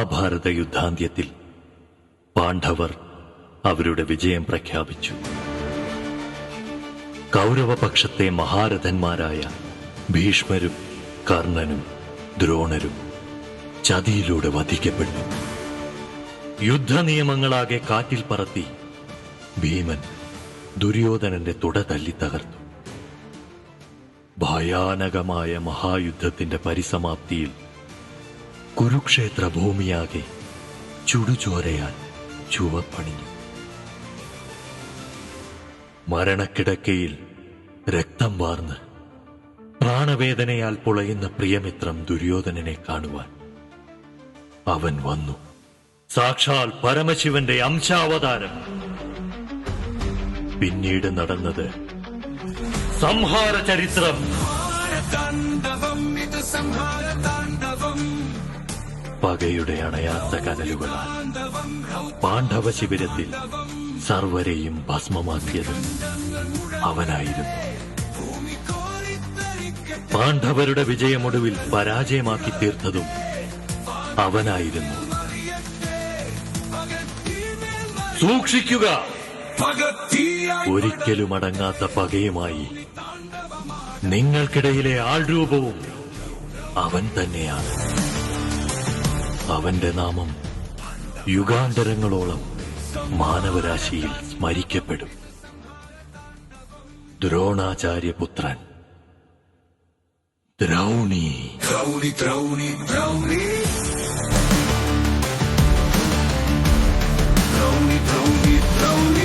മഹാഭാരത യുദ്ധാന്ത്യത്തിൽ പാണ്ഡവർ അവരുടെ വിജയം പ്രഖ്യാപിച്ചു. കൗരവപക്ഷത്തെ മഹാരഥന്മാരായ ഭീഷ്മരും കർണനും ദ്രോണരും ചതിയിലൂടെ വധിക്കപ്പെട്ടു. യുദ്ധനിയമങ്ങളാകെ കാറ്റിൽ പറത്തി ഭീമൻ ദുര്യോധനന്റെ തുട തല്ലി തകർത്തു. ഭയാനകമായ മഹായുദ്ധത്തിന്റെ പരിസമാപ്തിയിൽ കുരുക്ഷേത്ര ഭൂമിയാകെ ചുടുചോരയാൽ ചുവപ്പണിഞ്ഞു. മരണക്കിടക്കയിൽ രക്തം വാർന്ന് പ്രാണവേദനയാൽ പുളയുന്ന പ്രിയമിത്രം ദുര്യോധനനെ കാണുവാൻ അവൻ വന്നു. സാക്ഷാൽ പരമശിവന്റെ അംശാവതാരം. പിന്നീട് നടന്നത് സംഹാര ചരിത്രം. പകയുടെ അണയാത്ത കനലുകളാൽ പാണ്ഡവ ശിബിരത്തിൽ സർവരെയും ഭസ്മമാക്കിയത് അവനായിരുന്നു. പാണ്ഡവരുടെ വിജയമൊടുവിൽ പരാജയമാക്കി തീർത്തതും അവനായിരുന്നു. സൂക്ഷിക്കുക, ഒരിക്കലും അടങ്ങാത്ത പകയുമായി നിങ്ങൾക്കിടയിലെ ആൾരൂപവും അവൻ തന്നെയാണ്. അവന്റെ നാമം യുഗാന്തരങ്ങളോളം മാനവരാശിയിൽ സ്മരിക്കപ്പെടും. ദ്രോണാചാര്യപുത്രൻ ദ്രൗണി. ദ്രൗണി ദ്രൗണി ദ്രൗണി ദ്രൗണി ദ്രൗണി ദ്രൗണി